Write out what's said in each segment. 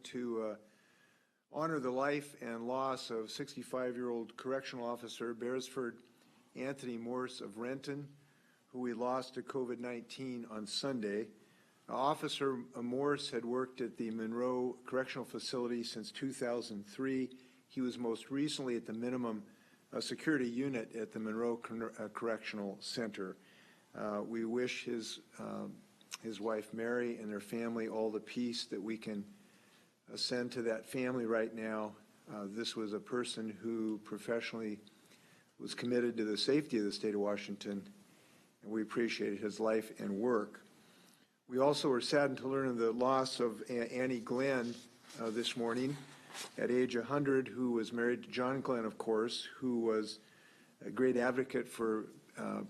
to honor the life and loss of 65-year-old correctional officer Beresford Anthony Morse of Renton, who we lost to COVID-19 on Sunday. Officer Morse had worked at the Monroe Correctional Facility since 2003. He was most recently at the minimum security unit at the Monroe Correctional Center. We wish his wife Mary and their family all the peace that we can send to that family right now. This was a person who professionally was committed to the safety of the state of Washington, and we appreciated his life and work. We also were saddened to learn of the loss of Annie Glenn this morning at age 100, who was married to John Glenn, of course, who was a great advocate for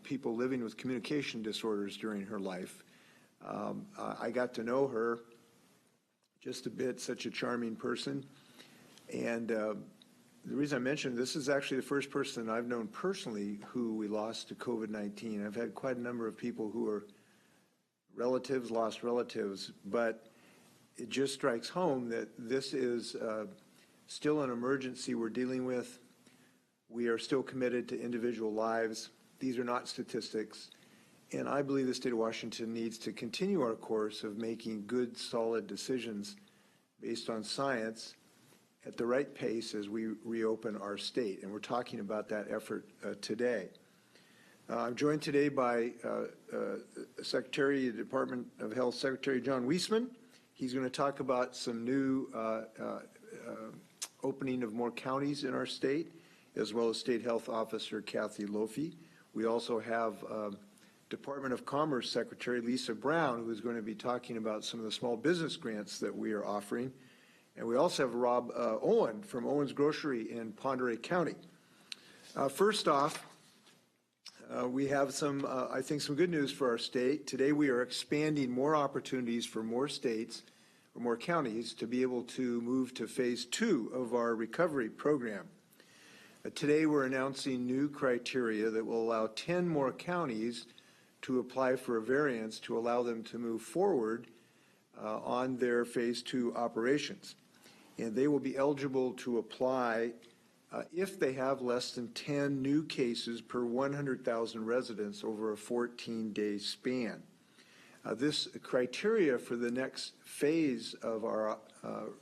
people living with communication disorders during her life. I got to know her just a bit, such a charming person. And the reason I mentioned this is actually the first person I've known personally who we lost to COVID-19. I've had quite a number of people who are relatives, lost relatives, but it just strikes home that this is still an emergency we're dealing with. We are still committed to individual lives. These are not statistics. And I believe the state of Washington needs to continue our course of making good, solid decisions based on science at the right pace as we reopen our state. And we're talking about that effort today. I'm joined today by Secretary of the Department of Health, Secretary John Weisman. He's going to talk about some new opening of more counties in our state, as well as State Health Officer Kathy Lofi. We also have Department of Commerce Secretary Lisa Brown, who is going to be talking about some of the small business grants that we are offering. And we also have Rob Owen from Owen's Grocery in Ponderay County. First off, we have some, I think, some good news for our state. Today we are expanding more opportunities for more states or more counties to be able to move to phase 2 of our recovery program. Today we're announcing new criteria that will allow 10 more counties to apply for a variance to allow them to move forward on their phase 2 operations. And they will be eligible to apply if they have less than 10 new cases per 100,000 residents over a 14-day span. This criteria for the next phase of our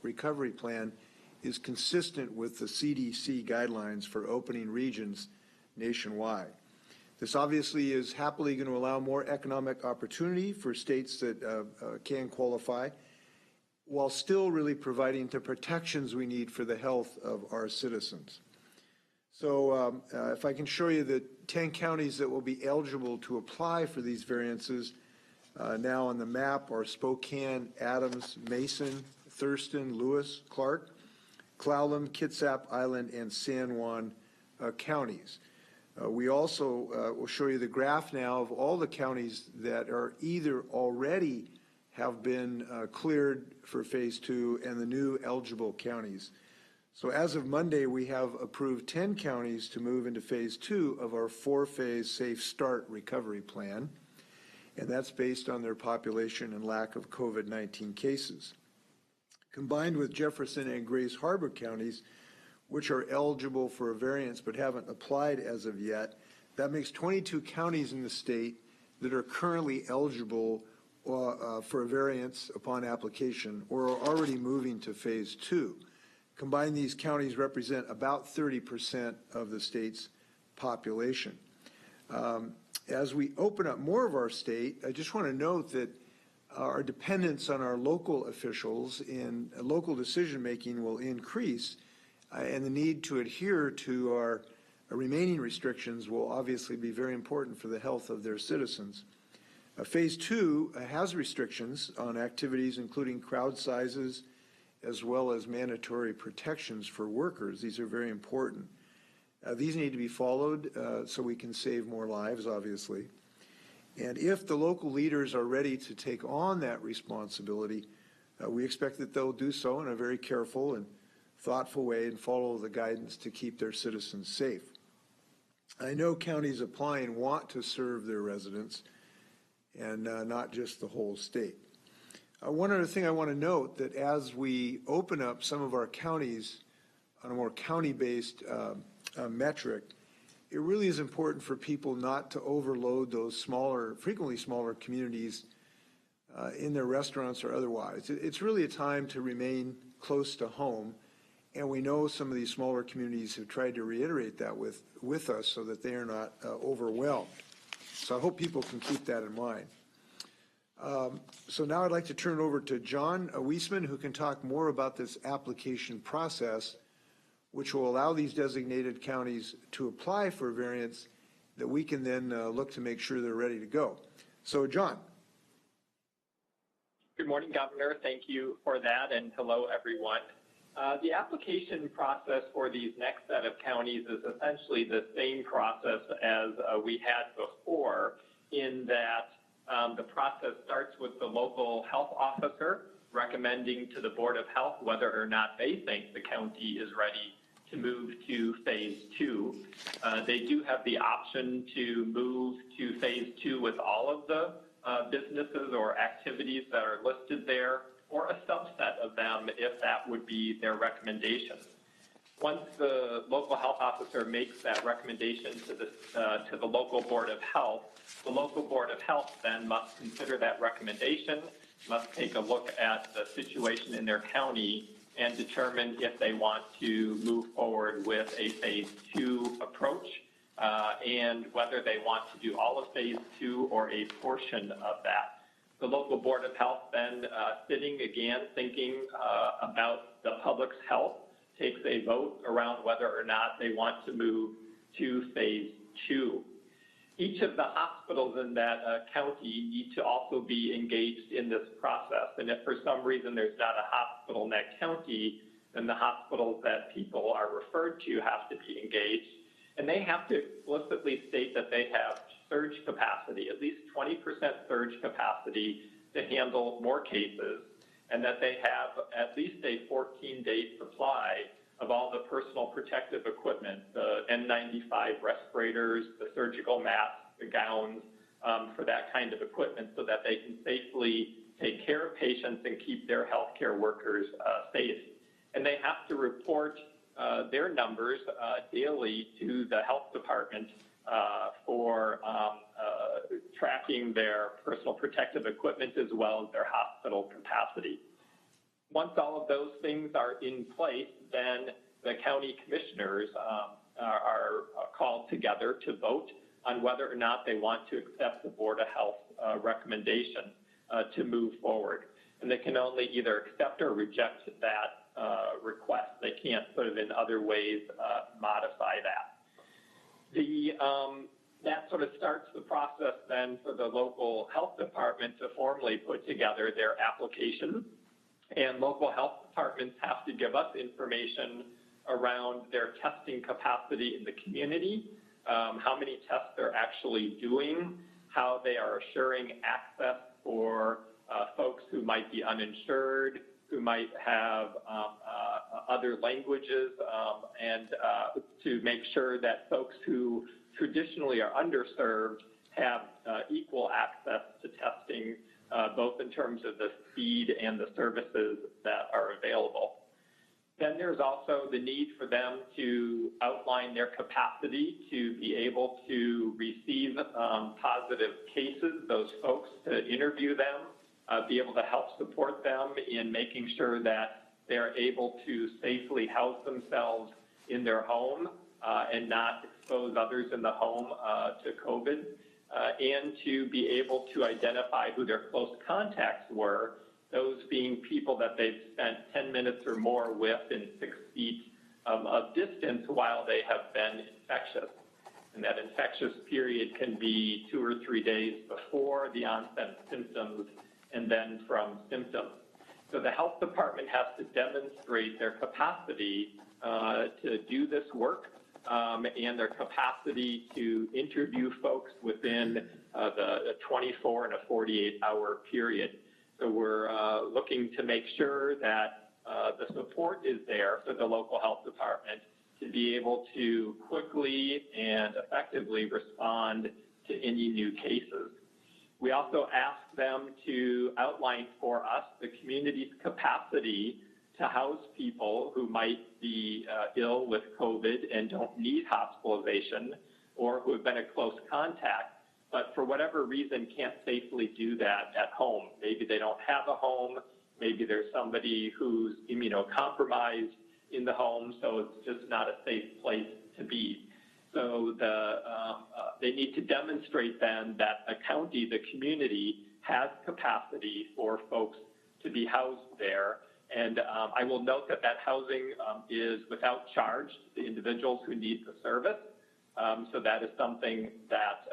recovery plan is consistent with the CDC guidelines for opening regions nationwide. This obviously is happily going to allow more economic opportunity for states that can qualify, while still really providing the protections we need for the health of our citizens. So if I can show you the 10 counties that will be eligible to apply for these variances now on the map are Spokane, Adams, Mason, Thurston, Lewis, Clark, Clallam, Kitsap Island, and San Juan counties. We also will show you the graph now of all the counties that are either already have been cleared for phase 2 and the new eligible counties. So as of Monday, we have approved 10 counties to move into phase 2 of our 4-phase Safe Start recovery plan, and that's based on their population and lack of COVID-19 cases. Combined with Jefferson and Grays Harbor counties, which are eligible for a variance but haven't applied as of yet, that makes 22 counties in the state that are currently eligible for a variance upon application or are already moving to phase 2. Combined, these counties represent about 30% of the state's population. As we open up more of our state, I just want to note that our dependence on our local officials in local decision-making will increase, and the need to adhere to our remaining restrictions will obviously be very important for the health of their citizens. Phase 2 has restrictions on activities including crowd sizes as well as mandatory protections for workers. These are very important. These need to be followed so we can save more lives, obviously. And if the local leaders are ready to take on that responsibility, we expect that they'll do so in a very careful and thoughtful way and follow the guidance to keep their citizens safe. I know counties applying want to serve their residents and not just the whole state. One other thing I want to note, that as we open up some of our counties on a more county-based metric, it really is important for people not to overload those smaller, frequently smaller communities in their restaurants or otherwise. It's really a time to remain close to home, and we know some of these smaller communities have tried to reiterate that with us so that they are not overwhelmed. So I hope people can keep that in mind. So now I'd like to turn it over to John Weisman, who can talk more about this application process, which will allow these designated counties to apply for a variance that we can then look to make sure they're ready to go. So John. Good morning, Governor. Thank you for that, and hello, everyone. The application process for these next set of counties is essentially the same process as we had before, in that the process starts with the local health officer recommending to the Board of Health whether or not they think the county is ready to move to phase 2. They do have the option to move to phase 2 with all of the businesses or activities that are listed there, or a subset of them if that would be their recommendation. Once the local health officer makes that recommendation to the local Board of Health, the local Board of Health then must consider that recommendation, must take a look at the situation in their county, and determine if they want to move forward with a phase 2 approach, and whether they want to do all of phase 2 or a portion of that. The local Board of Health then, sitting again, thinking about the public's health, takes a vote around whether or not they want to move to phase 2. Each of the hospitals in that county need to also be engaged in this process. And if for some reason there's not a hospital in that county, then the hospitals that people are referred to have to be engaged. And they have to explicitly state that they have surge capacity, at least 20% surge capacity to handle more cases, and that they have at least a 14-day supply of all the personal protective equipment, the N95 respirators, the surgical masks, the gowns, for that kind of equipment, so that they can safely take care of patients and keep their healthcare workers safe. And they have to report their numbers daily to the health department for tracking their personal protective equipment as well as their hospital capacity. Once all of those things are in place, then the county commissioners are called together to vote on whether or not they want to accept the Board of Health recommendation to move forward. And they can only either accept or reject that request. They can't sort of in other ways modify that. That sort of starts the process then for the local health department to formally put together their application. And local health departments have to give us information around their testing capacity in the community, how many tests they're actually doing, how they are assuring access for folks who might be uninsured, who might have other languages, and to make sure that folks who traditionally are underserved have equal access to testing, both in terms of the speed and the services that are available. Then there's also the need for them to outline their capacity to be able to receive positive cases, those folks, to interview them, be able to help support them in making sure that they're able to safely house themselves in their home and not expose others in the home to COVID, and to be able to identify who their close contacts were, those being people that they've spent 10 minutes or more with in 6 feet of distance while they have been infectious. And that infectious period can be 2 or 3 days before the onset of symptoms and then from symptoms. So the health department has to demonstrate their capacity to do this work and their capacity to interview folks within the 24 and a 48-hour period. So we're looking to make sure that the support is there for the local health department to be able to quickly and effectively respond to any new cases. We also asked them to outline for us the community's capacity to house people who might be ill with COVID and don't need hospitalization, or who have been a close contact, but for whatever reason can't safely do that at home. Maybe they don't have a home, maybe there's somebody who's immunocompromised in the home, so it's just not a safe place to be. So they need to demonstrate then that a county, the community, has capacity for folks to be housed there. And I will note that that housing is without charge to the individuals who need the service. So that is something that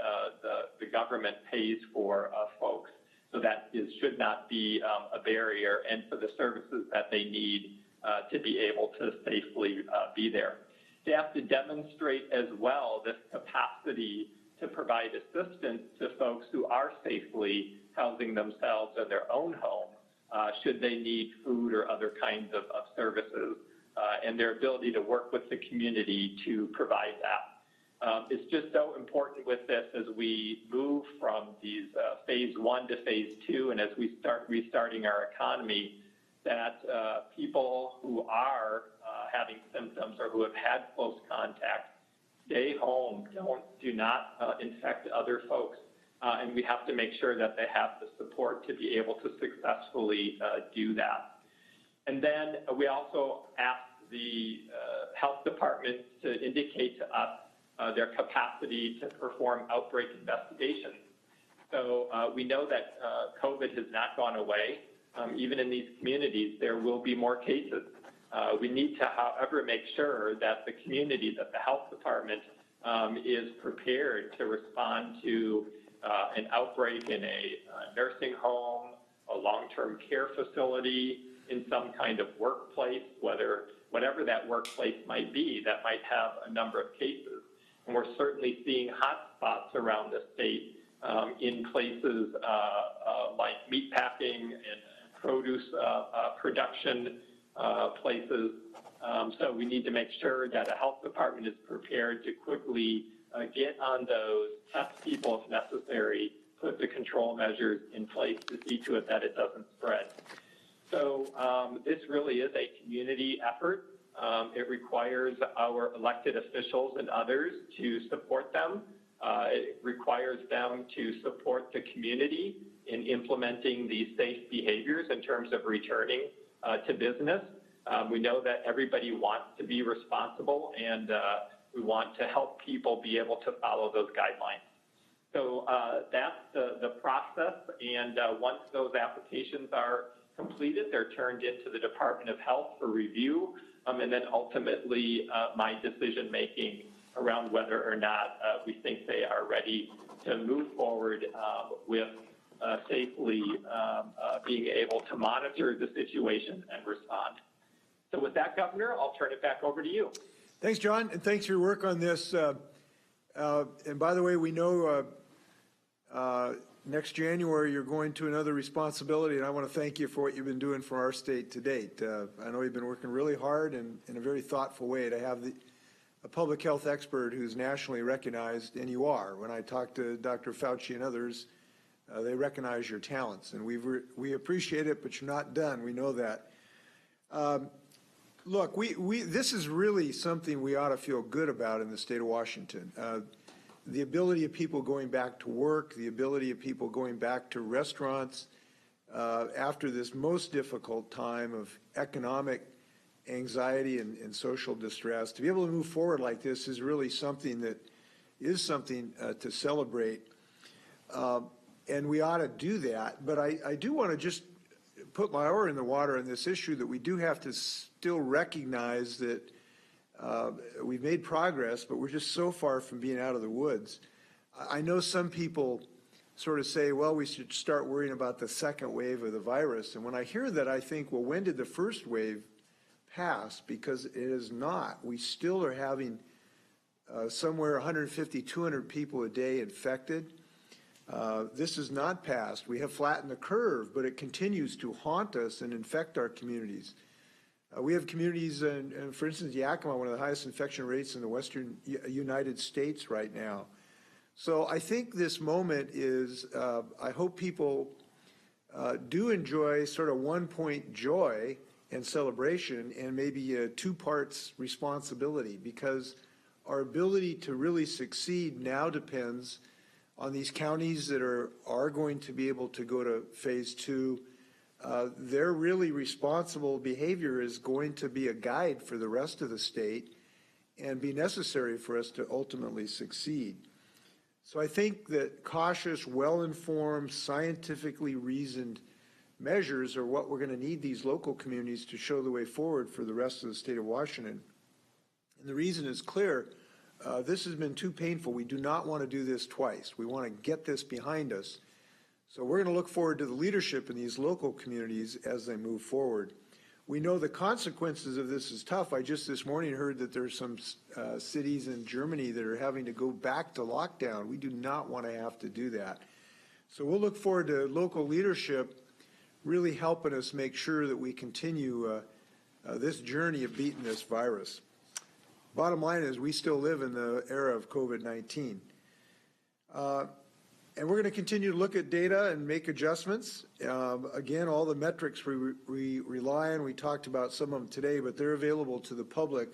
the government pays for folks. So that should not be a barrier, and for the services that they need to be able to safely be there. They have to demonstrate as well this capacity to provide assistance to folks who are safely housing themselves in their own home, should they need food or other kinds of services, and their ability to work with the community to provide that. It's just so important with this as we move from these phase 1 to phase 2, and as we start restarting our economy, that people who are having symptoms or who have had close contact stay home, do not infect other folks. And we have to make sure that they have the support to be able to successfully do that. And then we also asked the health department to indicate to us their capacity to perform outbreak investigations. So we know that COVID has not gone away. Even in these communities, there will be more cases. We need to, however, make sure that the community, that the health department is prepared to respond to an outbreak in a nursing home, a long-term care facility, in some kind of workplace, whatever that workplace might be, that might have a number of cases. And we're certainly seeing hotspots around the state in places like meatpacking and produce production places. So we need to make sure that a health department is prepared to quickly get on those, test people if necessary, put the control measures in place to see to it that it doesn't spread. So this really is a community effort. It requires our elected officials and others to support them. It requires them to support the community in implementing these safe behaviors in terms of returning to business. We know that everybody wants to be responsible, and we want to help people be able to follow those guidelines. So that's the process, and once those applications are completed, they're turned into the Department of Health for review, and then ultimately my decision-making around whether or not we think they are ready to move forward with safely being able to monitor the situation and respond. So with that, Governor, I'll turn it back over to you. Thanks, John, and thanks for your work on this. And by the way, we know next January you're going to another responsibility, and I want to thank you for what you've been doing for our state to date. I know you've been working really hard and in a very thoughtful way to have a public health expert who's nationally recognized, and you are. When I talk to Dr. Fauci and others, they recognize your talents, and we appreciate it, but you're not done. We know that. Look, this is really something we ought to feel good about in the state of Washington. The ability of people going back to work, the ability of people going back to restaurants after this most difficult time of economic anxiety and social distress. To be able to move forward like this is really something to celebrate. And we ought to do that. But I do want to just put my oar in the water on this issue that we do have to still recognize that we've made progress, but we're just so far from being out of the woods. I know some people sort of say, well, we should start worrying about the second wave of the virus. And when I hear that, I think, well, when did the first wave pass? Because it is not. We still are having somewhere 150, 200 people a day infected. This is not passed. We have flattened the curve, but it continues to haunt us and infect our communities. We have communities, for instance, Yakima, one of the highest infection rates in the western United States right now. So I think this moment is, I hope people do enjoy sort of 1 point joy and celebration and maybe 2 parts responsibility, because our ability to really succeed now depends on these counties that are going to be able to go to phase 2. Their really responsible behavior is going to be a guide for the rest of the state and be necessary for us to ultimately succeed. So I think that cautious, well-informed, scientifically reasoned measures are what we're going to need these local communities to show the way forward for the rest of the state of Washington. And the reason is clear. This has been too painful. We do not want to do this twice. We want to get this behind us. So we're going to look forward to the leadership in these local communities as they move forward. We know the consequences of this is tough. I just this morning heard that there's some cities in Germany that are having to go back to lockdown. We do not want to have to do that. So we'll look forward to local leadership really helping us make sure that we continue this journey of beating this virus. Bottom line is we still live in the era of COVID-19. And we're going to continue to look at data and make adjustments. Again, all the metrics we rely on, we talked about some of them today, but they're available to the public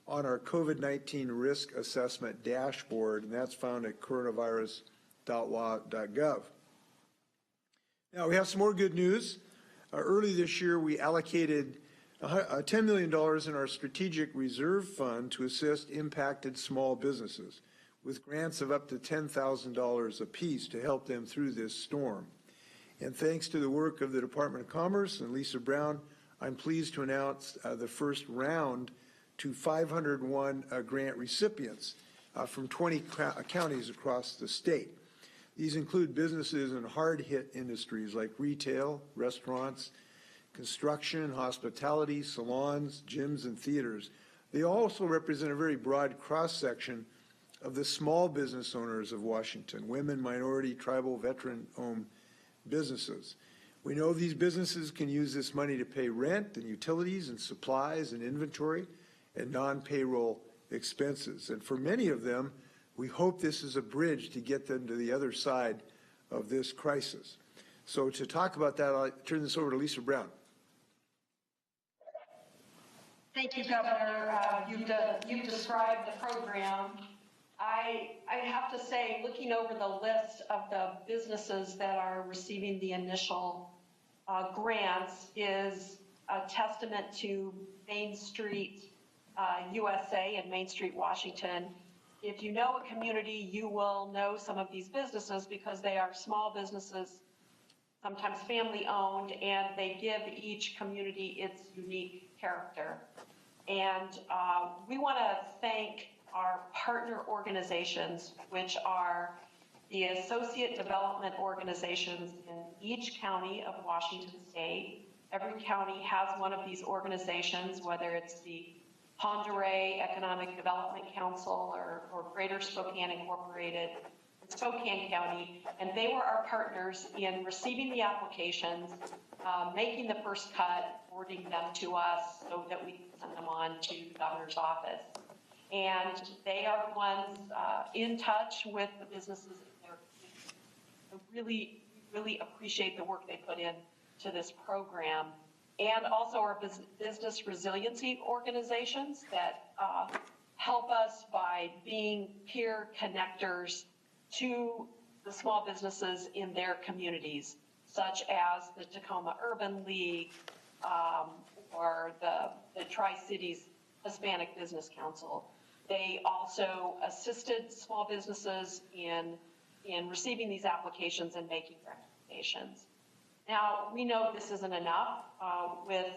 on our COVID-19 risk assessment dashboard, and that's found at coronavirus.wa.gov. Now, we have some more good news. Early this year, we allocated $10 million in our strategic reserve fund to assist impacted small businesses, with grants of up to $10,000 apiece to help them through this storm. And thanks to the work of the Department of Commerce and Lisa Brown, I'm pleased to announce the first round to 501 grant recipients from 20 counties across the state. These include businesses in hard-hit industries like retail, restaurants, construction, hospitality, salons, gyms, and theaters. They also represent a very broad cross-section of the small business owners of Washington, women, minority, tribal, veteran-owned businesses. We know these businesses can use this money to pay rent and utilities and supplies and inventory and non-payroll expenses. And for many of them, we hope this is a bridge to get them to the other side of this crisis. So to talk about that, I'll turn this over to Lisa Brown. Thank you, Governor. You've described the program. I have to say, looking over the list of the businesses that are receiving the initial grants is a testament to Main Street USA and Main Street Washington. If you know a community, you will know some of these businesses because they are small businesses, sometimes family owned, and they give each community its unique character. And we want to thank our partner organizations, which are the associate development organizations in each county of Washington State. Every county has one of these organizations, whether it's the Pend Oreille Economic Development Council or Greater Spokane Incorporated, Spokane County, and they were our partners in receiving the applications, making the first cut, forwarding them to us so that we can send them on to the governor's office. And they are the ones in touch with the businesses. I really, really appreciate the work they put in to this program. And also our business resiliency organizations that help us by being peer connectors to the small businesses in their communities, such as the Tacoma Urban League or the Tri-Cities Hispanic Business Council. They also assisted small businesses in receiving these applications and making recommendations. Now, we know this isn't enough with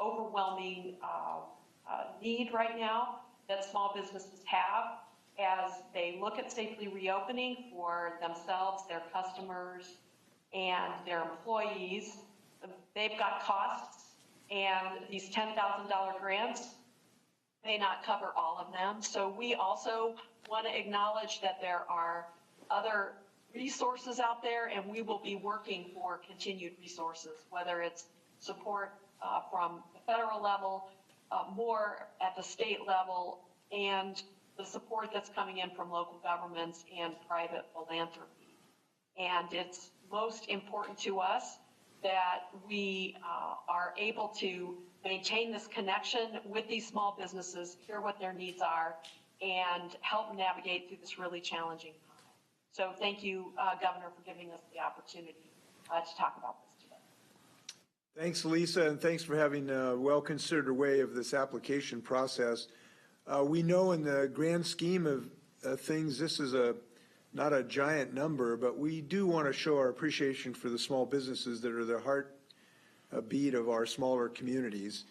overwhelming need right now that small businesses have as they look at safely reopening for themselves, their customers, and their employees. They've got costs, and these $10,000 grants may not cover all of them. So we also want to acknowledge that there are other resources out there, and we will be working for continued resources, whether it's support from the federal level, more at the state level, and the support that's coming in from local governments and private philanthropy. And it's most important to us that we are able to maintain this connection with these small businesses, hear what their needs are, and help navigate through this really challenging time. So thank you, Governor, for giving us the opportunity to talk about this today. Thanks, Lisa, and thanks for having a well-considered way of this application process. We know in the grand scheme of things, this is not a giant number, but we do want to show our appreciation for the small businesses that are the heartbeat of our smaller communities.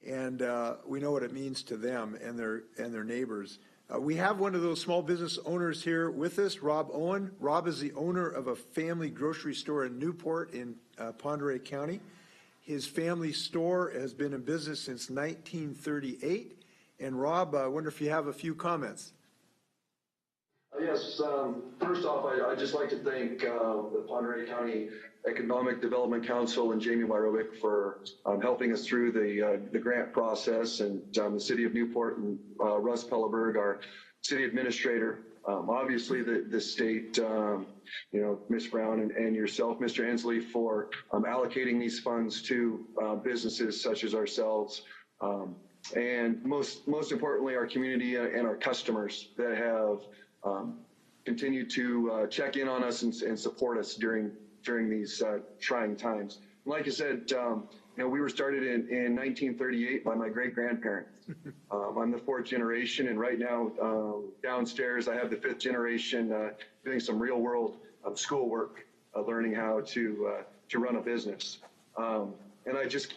And we know what it means to them and their neighbors. We have one of those small business owners here with us, Rob Owen. Rob is the owner of a family grocery store in Newport in Pend County. His family store has been in business since 1938. And Rob, I wonder if you have a few comments. Yes, first off, I'd just like to thank the Pend County Economic Development Council and Jamie Wyrovic for helping us through the grant process, and the City of Newport and Russ Pelleberg, our City Administrator. Obviously, the state, Ms. Brown and yourself, Mr. Inslee, for allocating these funds to businesses such as ourselves. And most importantly, our community and our customers that have continued to check in on us and support us during these trying times. Like I said, we were started in 1938 by my great-grandparents. I'm the fourth generation, and right now downstairs I have the fifth generation doing some real-world schoolwork, learning how to run a business. And I just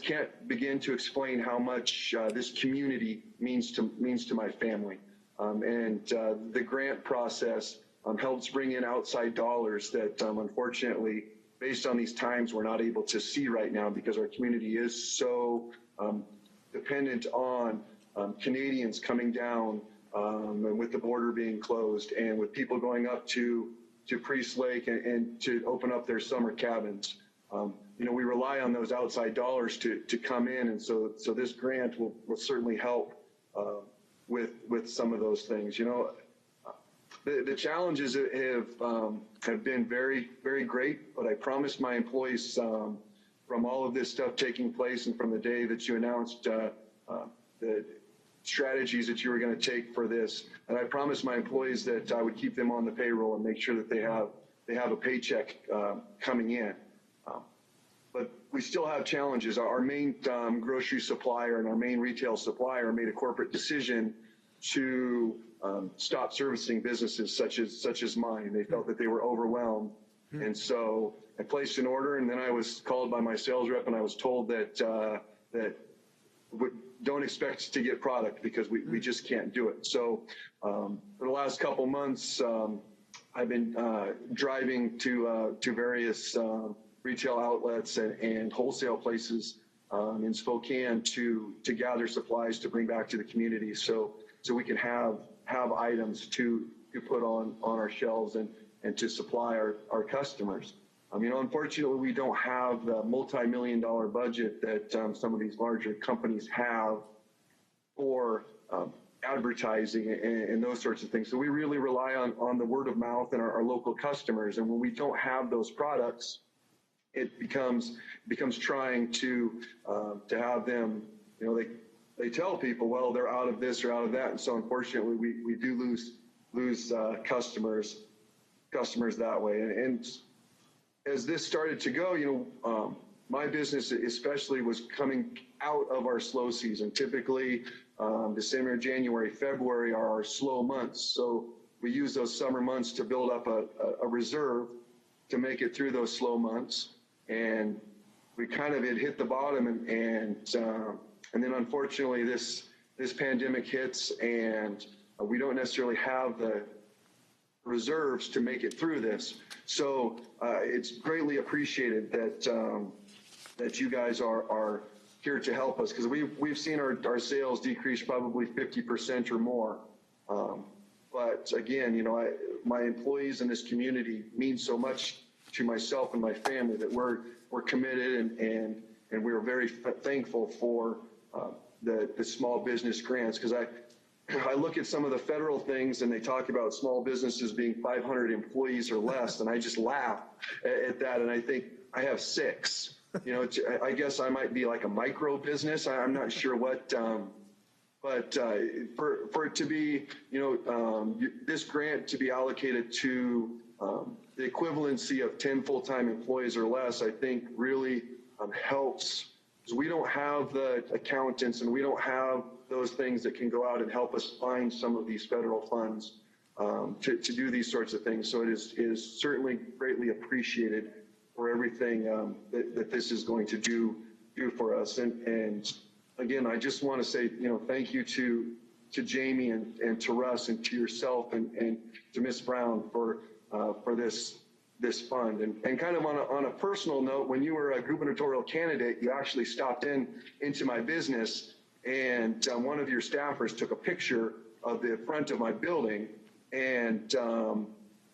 can't begin to explain how much this community means to my family. And the grant process helps bring in outside dollars that unfortunately, based on these times, we're not able to see right now because our community is so dependent on Canadians coming down and with the border being closed and with people going up to Priest Lake and to open up their summer cabins. We rely on those outside dollars to come in, and so this grant will certainly help with some of those things. The challenges have been very, very great, but I promised my employees from all of this stuff taking place and from the day that you announced the strategies that you were going to take for this, and I promised my employees that I would keep them on the payroll and make sure that they have a paycheck coming in. But we still have challenges. Our main grocery supplier and our main retail supplier made a corporate decision to stop servicing businesses such as mine. They felt that they were overwhelmed. And so I placed an order, and then I was called by my sales rep, and I was told that don't expect to get product because we just can't do it. So for the last couple months, I've been driving to various retail outlets and wholesale places in Spokane to gather supplies to bring back to the community, so we can have items to put on our shelves and to supply our customers. Unfortunately, we don't have the multi-million-dollar budget that some of these larger companies have for advertising and those sorts of things. So we really rely on the word of mouth and our local customers. And when we don't have those products, it becomes trying to have them, they tell people, well, they're out of this or out of that. And so unfortunately, we do lose customers that way. And as this started to go, my business especially was coming out of our slow season. Typically, December, January, February are our slow months. So we use those summer months to build up a reserve to make it through those slow months. And we kind of had hit the bottom, and then unfortunately this pandemic hits, and we don't necessarily have the reserves to make it through this. So it's greatly appreciated that you guys are here to help us, because we've seen our sales decrease probably 50% or more. But again, my employees in this community mean so much to myself and my family that we're committed and we're very thankful for the small business grants, because I look at some of the federal things and they talk about small businesses being 500 employees or less, and I just laugh at that. And I think I have 6. You know, I guess I might be like a micro business. I'm not sure what, but for it to be, this grant to be allocated to the equivalency of 10 full-time employees or less, I think really helps, because we don't have the accountants and we don't have those things that can go out and help us find some of these federal funds to do these sorts of things. So it is certainly greatly appreciated for everything that this is going to do for us. And again, I just want to say, thank you to Jamie and to Russ and to yourself and to Ms. Brown for this fund. And kind of on a personal note, when you were a gubernatorial candidate, you actually stopped into my business, and one of your staffers took a picture of the front of my building, and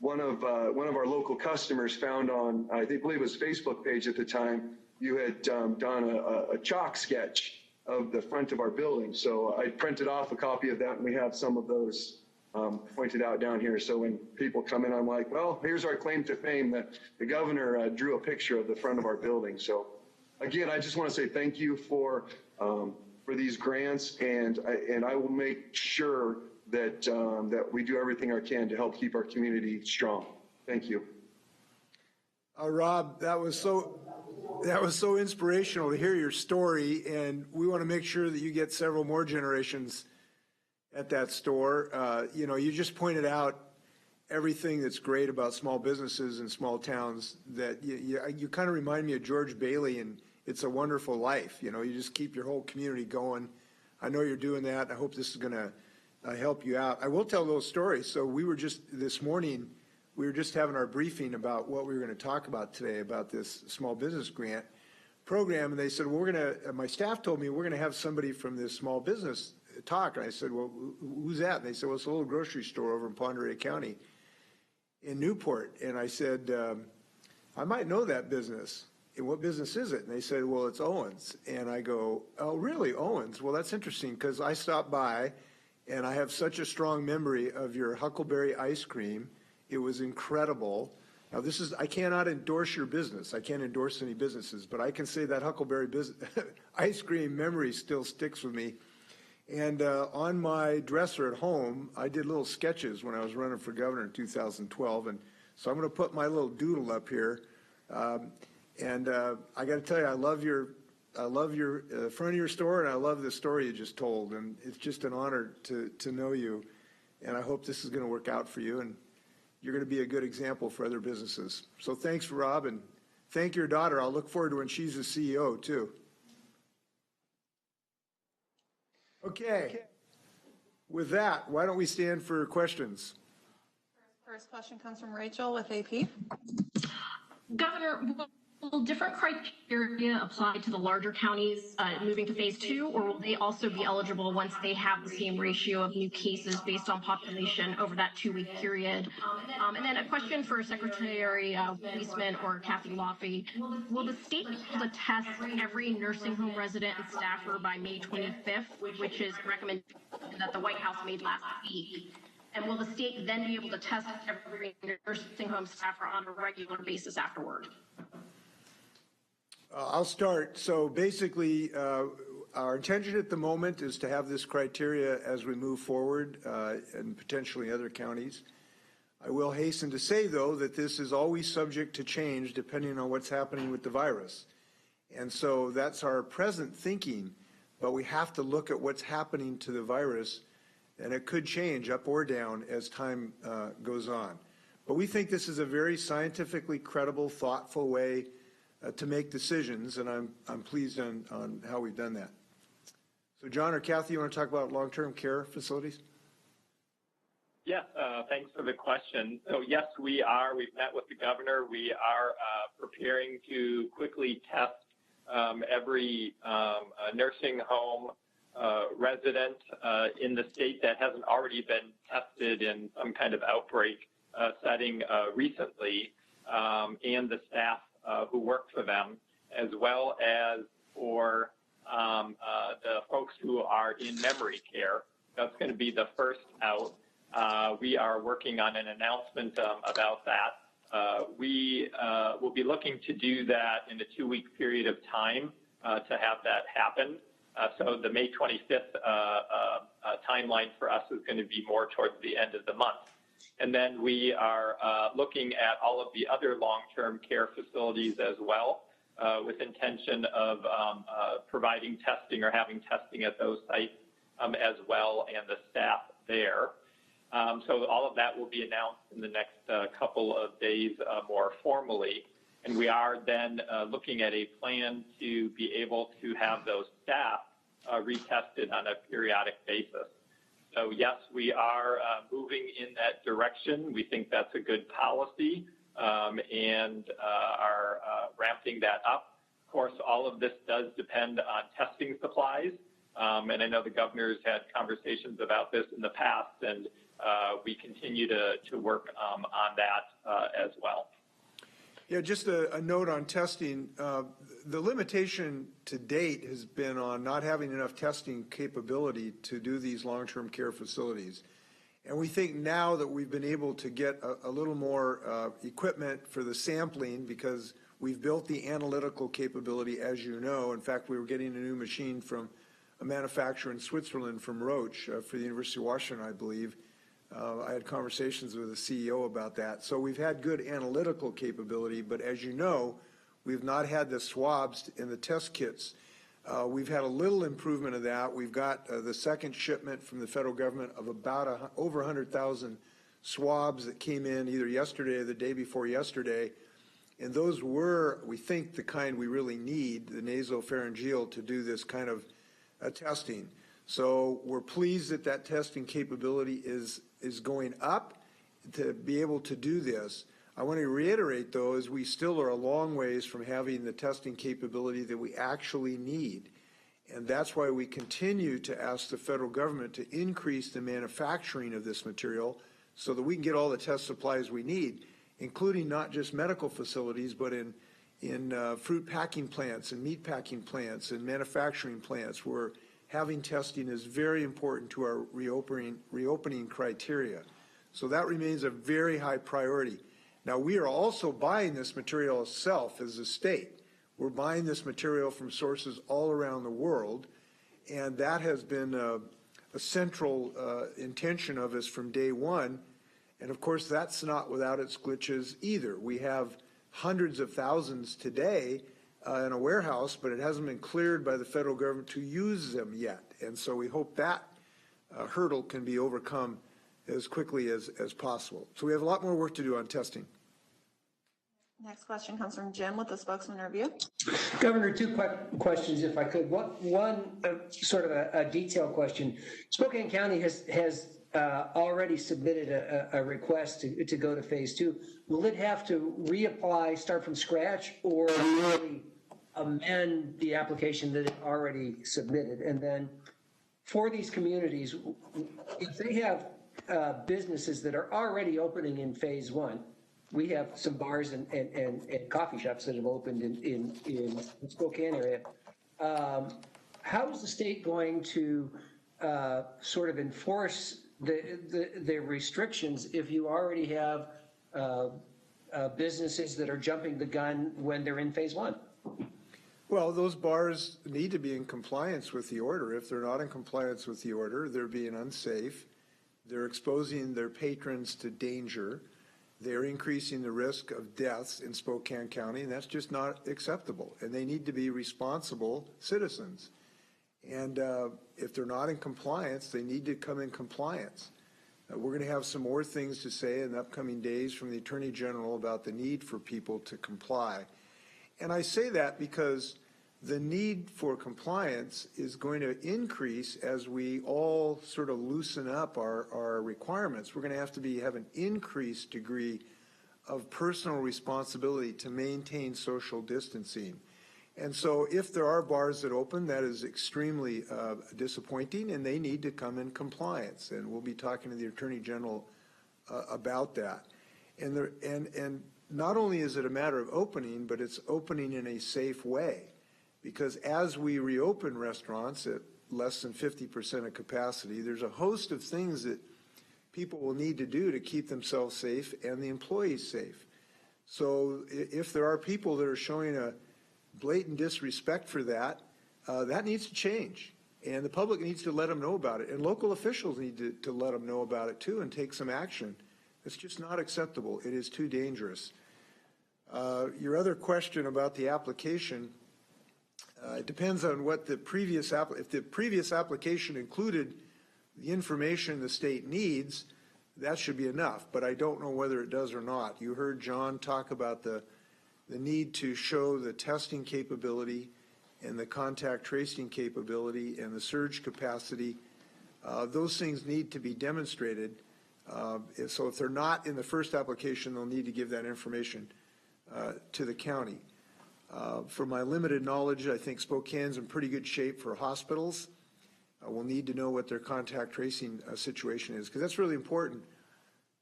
one of our local customers found on, I believe it was Facebook page at the time, you had done a chalk sketch of the front of our building. So I printed off a copy of that, and we have some of those pointed out down here. So when people come in, I'm like, well, here's our claim to fame that the governor drew a picture of the front of our building. So again, I just want to say thank you for these grants, and I will make sure that we do everything I can to help keep our community strong. Thank you. Rob, that was so inspirational to hear your story, and we want to make sure that you get several more generations at that store. You just pointed out everything that's great about small businesses and small towns. That you kind of remind me of George Bailey and It's a Wonderful Life. You just keep your whole community going. I know you're doing that. I hope this is going to help you out. I will tell a little story. So this morning, we were just having our briefing about what we were going to talk about today about this small business grant program. And they said, well, my staff told me we're going to have somebody from this small business talk. And I said, well, who's that? And they said, well, it's a little grocery store over in Ponderay County in Newport. And I said, I might know that business. And what business is it? And they said, well, it's Owens. And I go, oh, really, Owens? Well, that's interesting, because I stopped by and I have such a strong memory of your Huckleberry ice cream. It was incredible. Now, I cannot endorse your business. I can't endorse any businesses, but I can say that Huckleberry ice cream memory still sticks with me. And on my dresser at home, I did little sketches when I was running for governor in 2012. And so I'm going to put my little doodle up here. And I got to tell you, I love your front of your store, and I love the story you just told. And it's just an honor to know you. And I hope this is going to work out for you, and you're going to be a good example for other businesses. So thanks, Rob, and thank your daughter. I'll look forward to when she's the CEO too. Okay. With that, why don't we stand for questions? First question comes from Rachel with AP. Governor, will different criteria apply to the larger counties moving to phase 2, or will they also be eligible once they have the same ratio of new cases based on population over that 2-week period? And then a question for Secretary Weisman or Kathy Laffey. Will the state be able to test every nursing home resident and staffer by May 25th, which is a recommendation that the White House made last week? And will the state then be able to test every nursing home staffer on a regular basis afterward? I'll start. So basically, our intention at the moment is to have this criteria as we move forward and potentially other counties. I will hasten to say, though, that this is always subject to change depending on what's happening with the virus. And so that's our present thinking, but we have to look at what's happening to the virus, and it could change up or down as time goes on. But we think this is a very scientifically credible, thoughtful way to make decisions, and I'm pleased on how we've done that. So John or Kathy, you want to talk about long-term care facilities? Yes, thanks for the question. So yes, we've met with the governor. We are preparing to quickly test every nursing home resident in the state that hasn't already been tested in some kind of outbreak setting recently, and the staff who work for them, as well as for the folks who are in memory care. That's going to be the first out. We are working on an announcement about that. We will be looking to do that in a 2-week period of time to have that happen. So the May 25th timeline for us is going to be more towards the end of the month. And then we are looking at all of the other long-term care facilities as well, with intention of providing testing or having testing at those sites as well, and the staff there. So all of that will be announced in the next couple of days more formally. And we are then looking at a plan to be able to have those staff retested on a periodic basis. So yes, we are moving in that direction. We think that's a good policy, and are ramping that up. Of course, all of this does depend on testing supplies. And I know the governor's had conversations about this in the past, and we continue to work on that as well. Yeah, just a note on testing. The limitation to date has been on not having enough testing capability to do these long-term care facilities. And we think now that we've been able to get a little more equipment for the sampling, because we've built the analytical capability, as you know. In fact, we were getting a new machine from a manufacturer in Switzerland, from Roche, for the University of Washington, I believe. I had conversations with the CEO about that. So we've had good analytical capability, but as you know, we've not had the swabs and the test kits. We've had a little improvement of that. We've got the second shipment from the federal government of about over 100,000 swabs that came in either yesterday or the day before yesterday. And those were, we think, the kind we really need, the nasopharyngeal, to do this kind of testing. So we're pleased that that testing capability is going up to be able to do this. I want to reiterate, though, is we still are a long ways from having the testing capability that we actually need. And that's why we continue to ask the federal government to increase the manufacturing of this material so that we can get all the test supplies we need, including not just medical facilities, but in fruit packing plants and meat packing plants and manufacturing plants, where having testing is very important to our reopening criteria. So that remains a very high priority. Now, we are also buying this material itself as a state. We're buying this material from sources all around the world, and that has been a central intention of us from day one. And of course, that's not without its glitches either. We have hundreds of thousands today in a warehouse, but it hasn't been cleared by the federal government to use them yet. And so we hope that hurdle can be overcome as quickly as possible. So we have a lot more work to do on testing. Next question comes from Jim with the Spokesman Review. Governor, two questions, if I could. One sort of a detailed question. Spokane County has already submitted a request to go to phase 2. Will it have to reapply, start from scratch, or really amend the application that it already submitted? And then for these communities, if they have businesses that are already opening in phase 1, we have some bars and coffee shops that have opened in the Spokane area. How is the state going to sort of enforce the restrictions if you already have businesses that are jumping the gun when they're in phase 1? Well, those bars need to be in compliance with the order. If they're not in compliance with the order, they're being unsafe. They're exposing their patrons to danger. They're increasing the risk of deaths in Spokane County, and that's just not acceptable. And they need to be responsible citizens. And if they're not in compliance, they need to come in compliance. We're going to have some more things to say in the upcoming days from the Attorney General about the need for people to comply. And I say that because the need for compliance is going to increase as we all sort of loosen up our requirements. We're going to have have an increased degree of personal responsibility to maintain social distancing. And so if there are bars that open, that is extremely disappointing, and they need to come in compliance. And we'll be talking to the Attorney General about that. And not only is it a matter of opening, but it's opening in a safe way. Because as we reopen restaurants at less than 50% of capacity. There's a host of things that people will need to do to keep themselves safe and the employees safe. So if there are people that are showing a blatant disrespect for that, that needs to change. And the public needs to let them know about it. And local officials need to let them know about it too and take some action. It's just not acceptable. It is too dangerous. Your other question about the application, it depends on what the previous, if the previous application included the information the state needs, that should be enough, but I don't know whether it does or not. You heard John talk about the need to show the testing capability and the contact tracing capability and the surge capacity. Those things need to be demonstrated. So if they're not in the first application, they'll need to give that information to the county. From my limited knowledge, I think Spokane's in pretty good shape for hospitals. We'll need to know what their contact tracing situation is, because that's really important.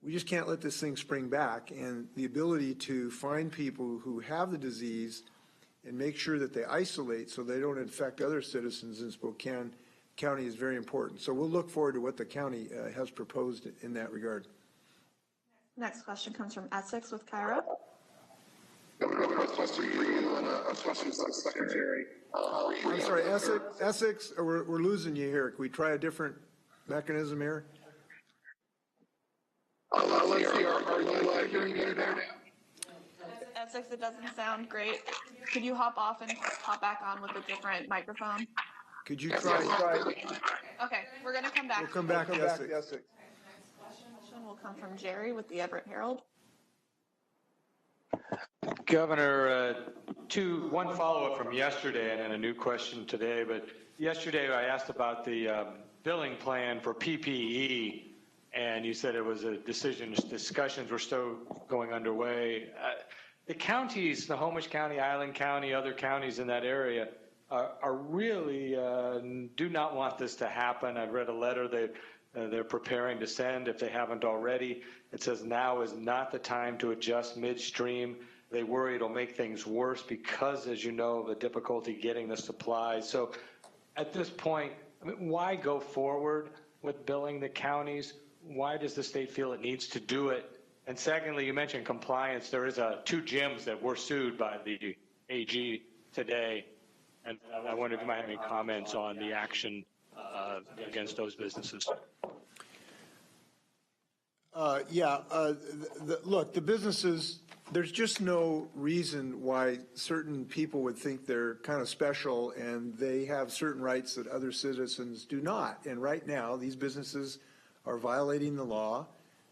We just can't let this thing spring back, and the ability to find people who have the disease and make sure that they isolate so they don't infect other citizens in Spokane County is very important. So we'll look forward to what the county has proposed in that regard. Next question comes from Essex with Kyra. Question for you and a question for the secretary. I'm sorry, Essex, we're losing you here. Can we try a different mechanism here? Let's see, are you hearing me there now? Essex, it doesn't sound great. Could you hop off and hop back on with a different microphone? Could you try? Okay, we're going to come back. We'll come back to Essex. Next question will come from Jerry with the Everett Herald. Governor, one follow-up from yesterday and then a new question today. But yesterday I asked about the billing plan for PPE, and you said it was a decision. Discussions were still going underway. The counties, Snohomish County, Island County, other counties in that area are really do not want this to happen. I've read a letter they're preparing to send if they haven't already. It says now is not the time to adjust midstream. They worry it'll make things worse because, as you know, of the difficulty getting the supplies. So at this point, I mean, why go forward with billing the counties? Why does the state feel it needs to do it? And secondly, you mentioned compliance. There is two gyms that were sued by the AG today. And I wonder if you might have any comments on the action against those businesses. Look, the businesses, there's just no reason why certain people would think they're kind of special and they have certain rights that other citizens do not. And right now, these businesses are violating the law.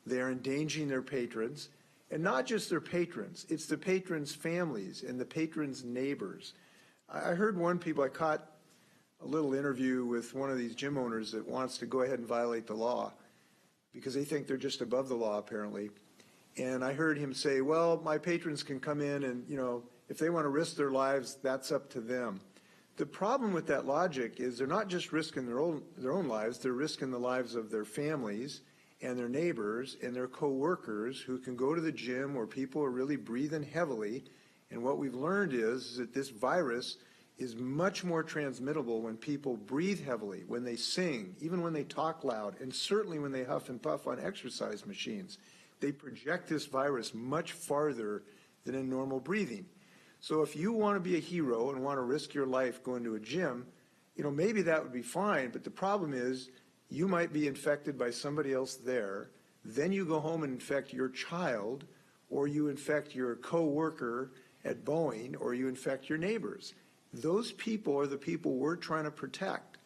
They're endangering their patrons, and not just their patrons. It's the patrons' families and the patrons' neighbors. I heard I caught a little interview with one of these gym owners that wants to go ahead and violate the law because they think they're just above the law, apparently. And I heard him say, well, my patrons can come in and, if they want to risk their lives, that's up to them. The problem with that logic is they're not just risking their own lives, they're risking the lives of their families and their neighbors and their co-workers who can go to the gym where people are really breathing heavily. And what we've learned is that this virus is much more transmittable when people breathe heavily, when they sing, even when they talk loud, and certainly when they huff and puff on exercise machines. They project this virus much farther than in normal breathing. So if you want to be a hero and want to risk your life going to a gym, maybe that would be fine, but the problem is you might be infected by somebody else there, then you go home and infect your child, or you infect your co-worker at Boeing, or you infect your neighbors. Those people are the people we're trying to protect.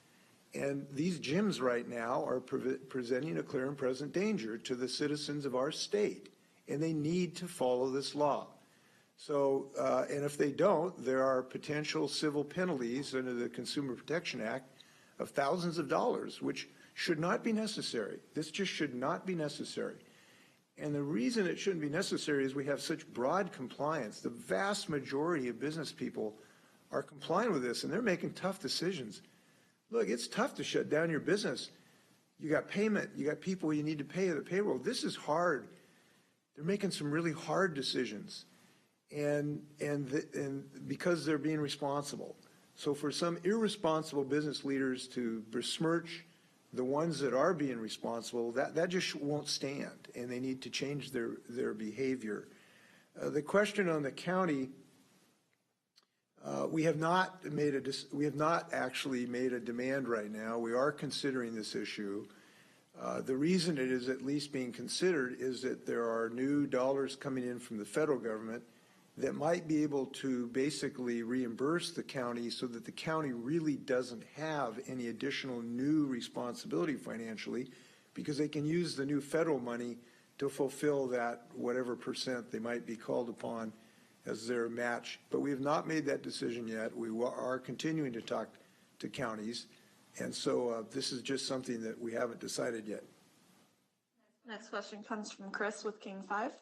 And these gyms right now are presenting a clear and present danger to the citizens of our state, and they need to follow this law. So, and if they don't, there are potential civil penalties under the Consumer Protection Act of thousands of dollars, which should not be necessary. This just should not be necessary. And the reason it shouldn't be necessary is we have such broad compliance. The vast majority of business people are complying with this, and they're making tough decisions. Look, it's tough to shut down your business. You got payment, you got people you need to pay the payroll. This is hard. They're making some really hard decisions, and because they're being responsible. So for some irresponsible business leaders to besmirch the ones that are being responsible, that just won't stand, and they need to change their behavior. The question on the county, we have not actually made a demand right now. We are considering this issue. The reason it is at least being considered is that there are new dollars coming in from the federal government that might be able to basically reimburse the county so that the county really doesn't have any additional new responsibility financially, because they can use the new federal money to fulfill that whatever percent they might be called upon as their match. But we have not made that decision yet. We are continuing to talk to counties. And so this is just something that we haven't decided yet. Next question comes from Chris with King 5.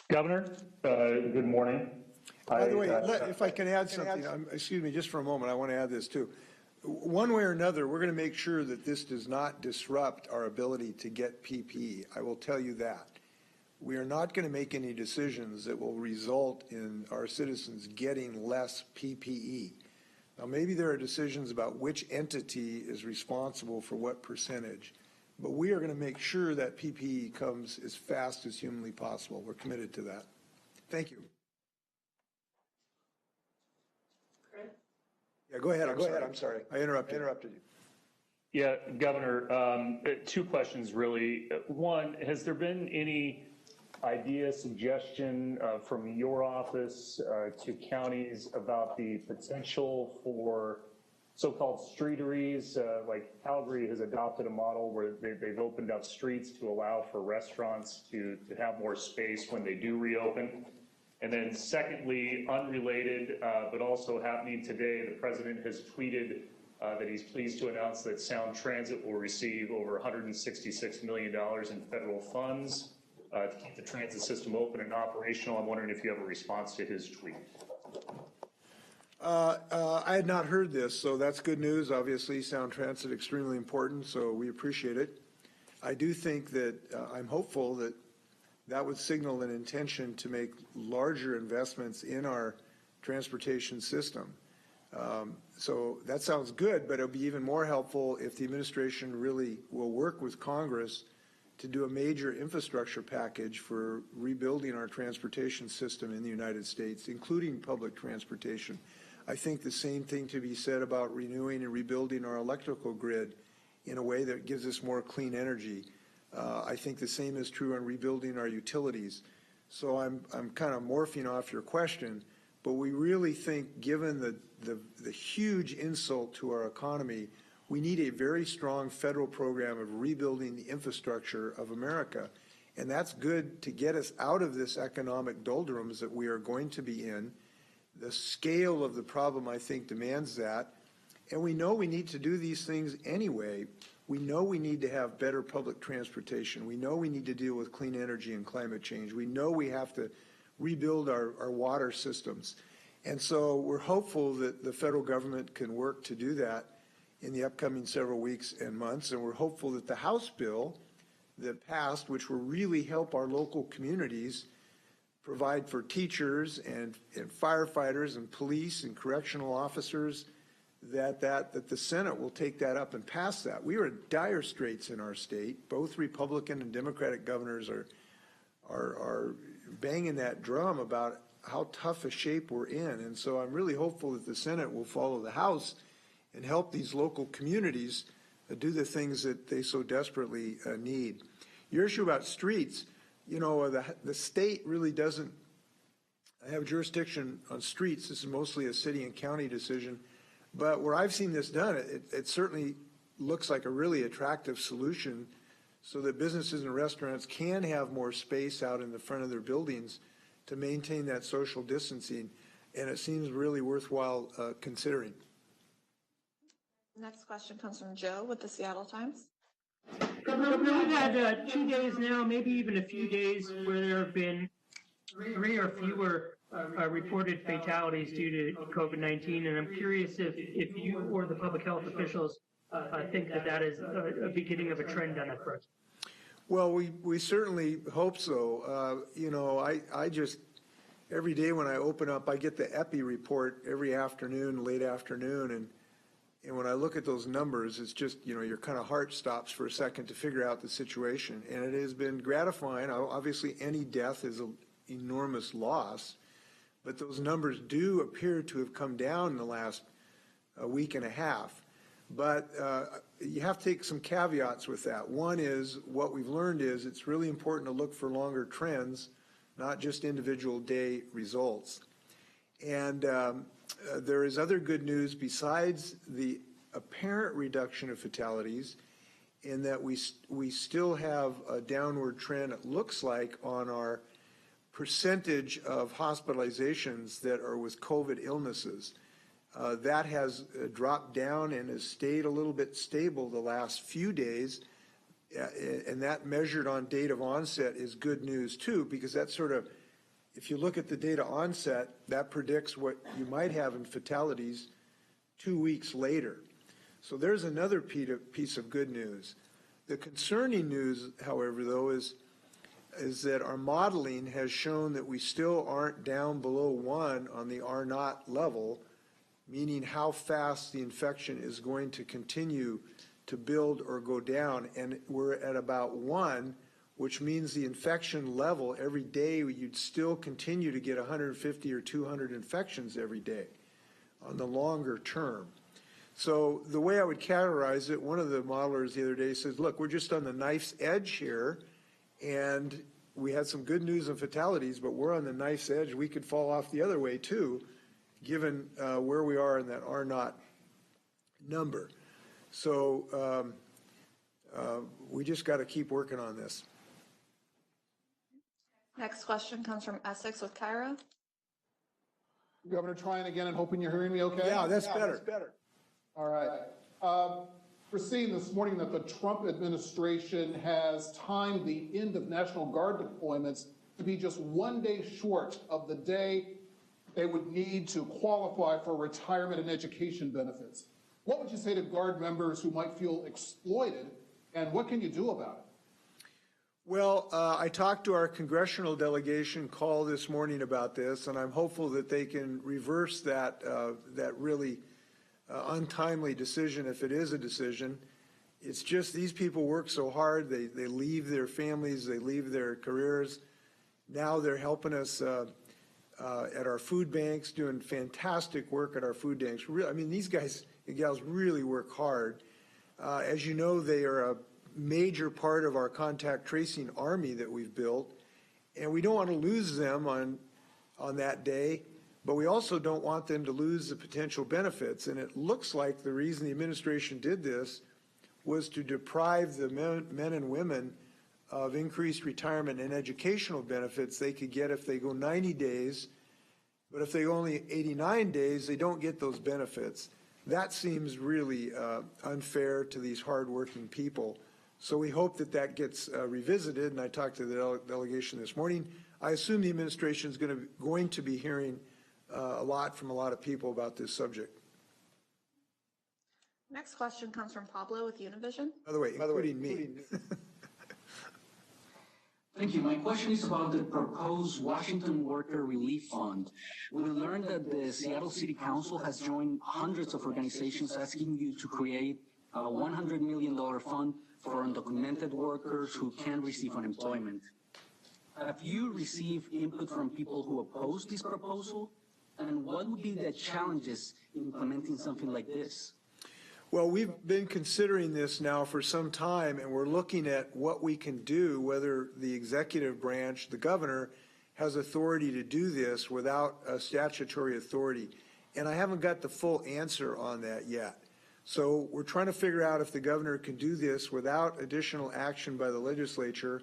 Governor, good morning. By the way, if I can add something, excuse me, just for a moment, I want to add this too. One way or another, we're going to make sure that this does not disrupt our ability to get PPE. I will tell you that. We are not going to make any decisions that will result in our citizens getting less PPE. Now, maybe there are decisions about which entity is responsible for what percentage, but we are going to make sure that PPE comes as fast as humanly possible. We're committed to that. Thank you. Yeah, go ahead. I'm sorry. I interrupted you. Yeah, Governor, two questions really. One, has there been any idea, suggestion from your office to counties about the potential for so-called streeteries? Like Calgary has adopted a model where they've opened up streets to allow for restaurants to have more space when they do reopen. And then secondly, unrelated, but also happening today, the president has tweeted that he's pleased to announce that Sound Transit will receive over $166 million in federal funds to keep the transit system open and operational. I'm wondering if you have a response to his tweet. I had not heard this, so that's good news. Obviously, Sound Transit extremely important, so we appreciate it. I do think that I'm hopeful that that would signal an intention to make larger investments in our transportation system. So that sounds good, but it'll be even more helpful if the administration really will work with Congress to do a major infrastructure package for rebuilding our transportation system in the United States, including public transportation. I think the same thing to be said about renewing and rebuilding our electrical grid in a way that gives us more clean energy. I think the same is true on rebuilding our utilities. So I'm kind of morphing off your question, but we really think, given the huge insult to our economy, we need a very strong federal program of rebuilding the infrastructure of America. And that's good to get us out of this economic doldrums that we are going to be in. The scale of the problem, I think, demands that. And we know we need to do these things anyway. We know we need to have better public transportation. We know we need to deal with clean energy and climate change. We know we have to rebuild our water systems. And so we're hopeful that the federal government can work to do that in the upcoming several weeks and months. And we're hopeful that the House bill that passed, which will really help our local communities provide for teachers and firefighters and police and correctional officers, that the Senate will take that up and pass that. We are in dire straits in our state. Both Republican and Democratic governors are banging that drum about how tough a shape we're in. And so I'm really hopeful that the Senate will follow the House and help these local communities do the things that they so desperately need. Your issue about streets, you know, the state really doesn't have jurisdiction on streets. This is mostly a city and county decision. But where I've seen this done, it certainly looks like a really attractive solution so that businesses and restaurants can have more space out in the front of their buildings to maintain that social distancing. And it seems really worthwhile considering. Next question comes from Joe with the Seattle Times. Governor, we've had 2 days now, maybe even a few days, where there have been 3 or fewer reported fatalities due to COVID-19, and I'm curious if you or the public health officials think that is a beginning of a trend on that front. Well, we certainly hope so. You know, I just every day when I open up, I get the epi report every afternoon, late afternoon, and when I look at those numbers, it's just, your kind of heart stops for a second to figure out the situation. And it has been gratifying. Obviously, any death is an enormous loss, but those numbers do appear to have come down in the last week and a half. But you have to take some caveats with that. One is, what we've learned is it's really important to look for longer trends, not just individual day results. And there is other good news besides the apparent reduction of fatalities, in that we still have a downward trend, it looks like, on our percentage of hospitalizations that are with COVID illnesses. That has dropped down and has stayed a little bit stable the last few days, and that measured on date of onset is good news too, because that sort of, if you look at the data onset, that predicts what you might have in fatalities 2 weeks later. So there's another piece of good news. The concerning news, however, though, is that our modeling has shown that we still aren't down below 1 on the R0 level, meaning how fast the infection is going to continue to build or go down. And we're at about 1, which means the infection level every day, you'd still continue to get 150 or 200 infections every day on the longer term. So the way I would categorize it, one of the modelers the other day says, look, we're just on the knife's edge here, and we had some good news on fatalities, but we're on the knife's edge. We could fall off the other way too, given where we are in that R0 number. So we just got to keep working on this. Next question comes from Essex with Cairo. Governor, trying again and hoping you're hearing me okay? Yeah, that's better. All right. We're seeing this morning that the Trump administration has timed the end of National Guard deployments to be just 1 day short of the day they would need to qualify for retirement and education benefits. What would you say to Guard members who might feel exploited, and what can you do about it? Well, I talked to our congressional delegation call this morning about this, and I'm hopeful that they can reverse that really untimely decision, if it is a decision. It's just these people work so hard. They leave their families, they leave their careers. Now they're helping us at our food banks, doing fantastic work at our food banks. I mean, these guys and gals really work hard. As you know, they are a major part of our contact tracing army that we've built, and we don't want to lose them on that day, but we also don't want them to lose the potential benefits. And it looks like the reason the administration did this was to deprive the men and women of increased retirement and educational benefits they could get if they go 90 days, but if they go only 89 days, they don't get those benefits. That seems really unfair to these hardworking people. So we hope that that gets revisited, and I talked to the delegation this morning. I assume the administration is going to be hearing a lot from a lot of people about this subject. Next question comes from Pablo with Univision. By the way, including me. Thank you. My question is about the proposed Washington Worker Relief Fund. We learned that the Seattle City Council has joined hundreds of organizations asking you to create a $100 million fund for undocumented workers who can receive unemployment. Have you received input from people who oppose this proposal? And what would be the challenges in implementing something like this? Well, we've been considering this now for some time, and we're looking at what we can do, whether the executive branch, the governor, has authority to do this without a statutory authority. And I haven't got the full answer on that yet. So we're trying to figure out if the governor can do this without additional action by the legislature.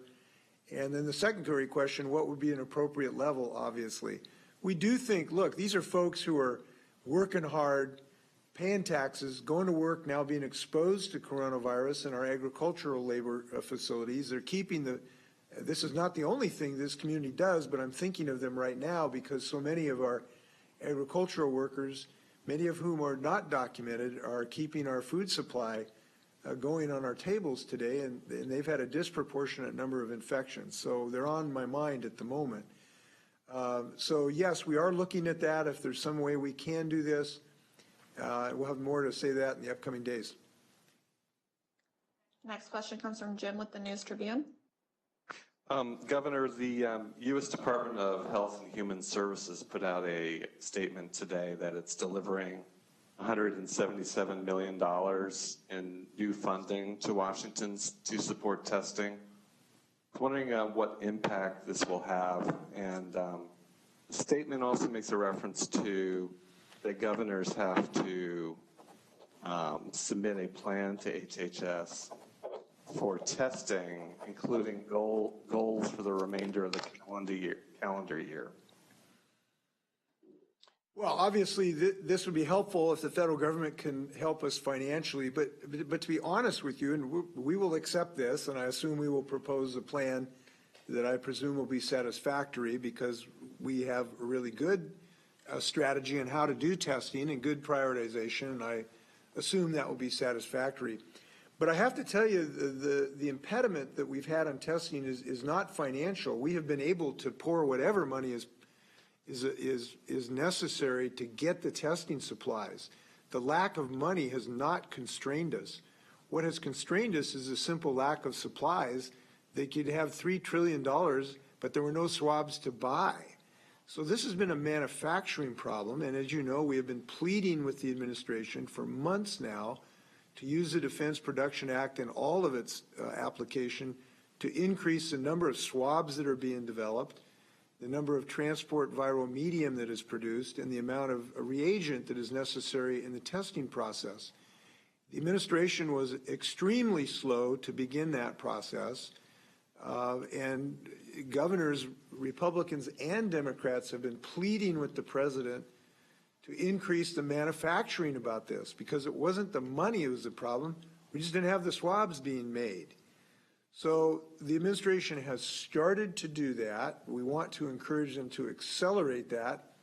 And then the secondary question, what would be an appropriate level, obviously. We do think, look, these are folks who are working hard, paying taxes, going to work, now being exposed to coronavirus in our agricultural labor facilities. They're keeping this is not the only thing this community does, but I'm thinking of them right now because so many of our agricultural workers, many of whom are not documented, are keeping our food supply going on our tables today, and they've had a disproportionate number of infections. So they're on my mind at the moment. So yes, we are looking at that. If there's some way we can do this, we'll have more to say that in the upcoming days. Next question comes from Jim with the News Tribune. Governor, the U.S. Department of Health and Human Services put out a statement today that it's delivering $177 million in new funding to Washington to support testing. I'm wondering what impact this will have. And the statement also makes a reference to that governors have to submit a plan to HHS for testing, including goals for the remainder of the calendar year. Well, obviously, this would be helpful if the federal government can help us financially. But to be honest with you, and we will accept this, and I assume we will propose a plan that I presume will be satisfactory because we have a really good strategy on how to do testing and good prioritization, and I assume that will be satisfactory. But I have to tell you, the impediment that we've had on testing is not financial. We have been able to pour whatever money is necessary to get the testing supplies. The lack of money has not constrained us. What has constrained us is a simple lack of supplies. They could have $3 trillion, but there were no swabs to buy. So this has been a manufacturing problem, and as you know, we have been pleading with the administration for months now to use the Defense Production Act and all of its application to increase the number of swabs that are being developed, the number of transport viral medium that is produced, and the amount of reagent that is necessary in the testing process. The administration was extremely slow to begin that process, and governors, Republicans and Democrats, have been pleading with the president to increase the manufacturing about this because it wasn't the money that was the problem. We just didn't have the swabs being made. So the administration has started to do that. We want to encourage them to accelerate that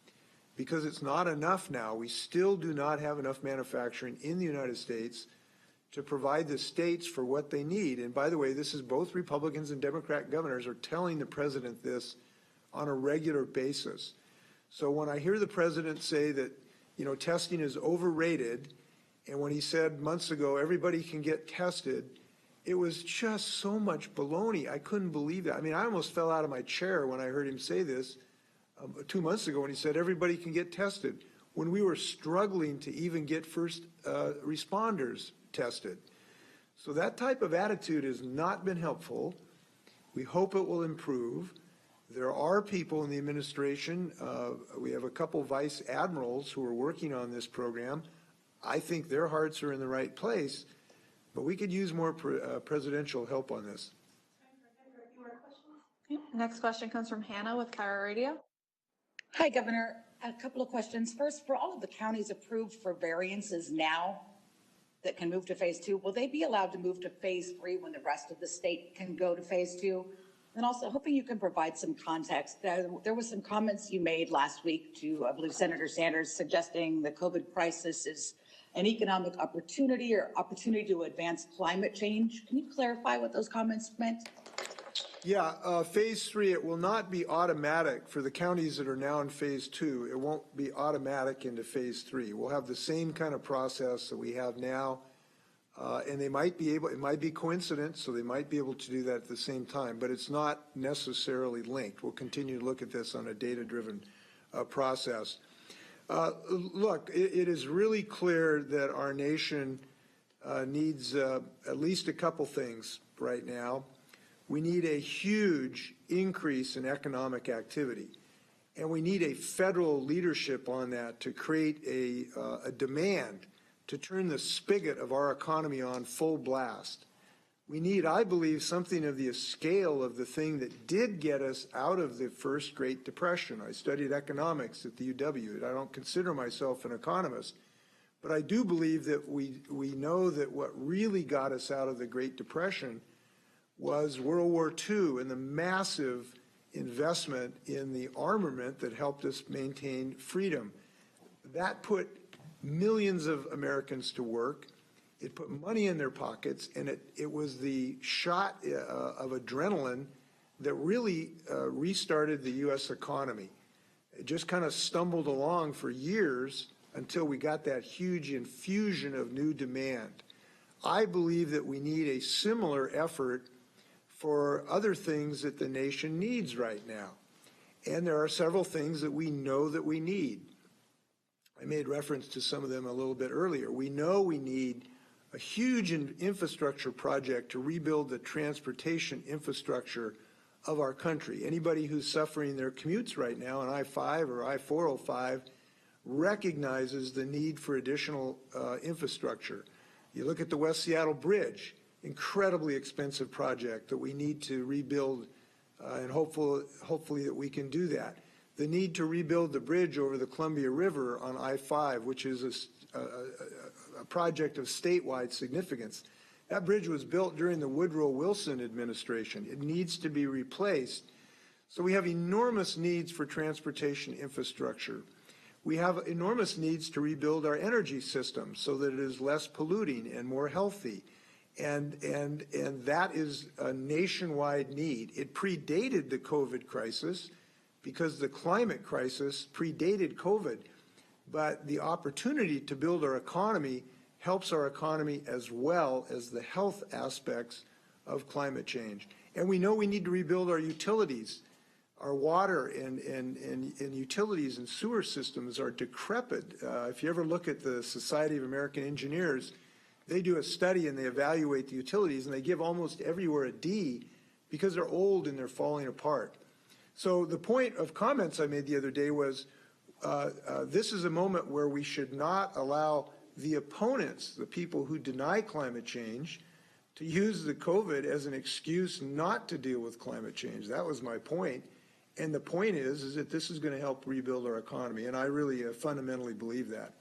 because it's not enough now. We still do not have enough manufacturing in the United States to provide the states for what they need. And by the way, this is both Republicans and Democrat governors are telling the president this on a regular basis. So when I hear the president say that, testing is overrated, and when he said months ago everybody can get tested, it was just so much baloney. I couldn't believe that. I mean, I almost fell out of my chair when I heard him say this 2 months ago when he said everybody can get tested, when we were struggling to even get first responders tested. So that type of attitude has not been helpful. We hope it will improve. There are people in the administration, we have a couple vice admirals who are working on this program. I think their hearts are in the right place, but we could use more presidential help on this. Next question comes from Hannah with Cairo Radio. Hi, Governor. A couple of questions. First, for all of the counties approved for variances now that can move to phase 2, will they be allowed to move to phase 3 when the rest of the state can go to phase 2? And also, hoping you can provide some context. There was some comments you made last week to, I believe, Senator Sanders, suggesting the COVID crisis is an economic opportunity or opportunity to advance climate change. Can you clarify what those comments meant? Yeah, phase 3, it will not be automatic for the counties that are now in phase 2. It won't be automatic into phase 3. We'll have the same kind of process that we have now. And they might be able, it might be coincidence, so they might be able to do that at the same time, but it's not necessarily linked. We'll continue to look at this on a data-driven process. Look, it is really clear that our nation needs at least a couple things right now. We need a huge increase in economic activity, and we need a federal leadership on that to create a demand to turn the spigot of our economy on full blast. We need, I believe, something of the scale of the thing that did get us out of the first Great Depression. I studied economics at the UW. I don't consider myself an economist, but I do believe that we know that what really got us out of the Great Depression was World War II and the massive investment in the armament that helped us maintain freedom. That put millions of Americans to work. It put money in their pockets, and it was the shot of adrenaline that really restarted the U.S. economy. It just kind of stumbled along for years until we got that huge infusion of new demand. I believe that we need a similar effort for other things that the nation needs right now. And there are several things that we know that we need. I made reference to some of them a little bit earlier. We know we need a huge infrastructure project to rebuild the transportation infrastructure of our country. Anybody who's suffering their commutes right now on I-5 or I-405 recognizes the need for additional infrastructure. You look at the West Seattle Bridge, incredibly expensive project that we need to rebuild, and hopefully that we can do that. The need to rebuild the bridge over the Columbia River on I-5, which is a project of statewide significance. That bridge was built during the Woodrow Wilson administration. It needs to be replaced. So we have enormous needs for transportation infrastructure. We have enormous needs to rebuild our energy system so that it is less polluting and more healthy. And that is a nationwide need. It predated the COVID crisis because the climate crisis predated COVID. But the opportunity to build our economy helps our economy as well as the health aspects of climate change. And we know we need to rebuild our utilities. Our water and utilities and sewer systems are decrepit. If you ever look at the Society of American Engineers, they do a study and they evaluate the utilities and they give almost everywhere a D because they're old and they're falling apart. So the point of comments I made the other day was this is a moment where we should not allow the opponents, the people who deny climate change, to use the COVID as an excuse not to deal with climate change. That was my point. And the point is that this is going to help rebuild our economy. And I really fundamentally believe that.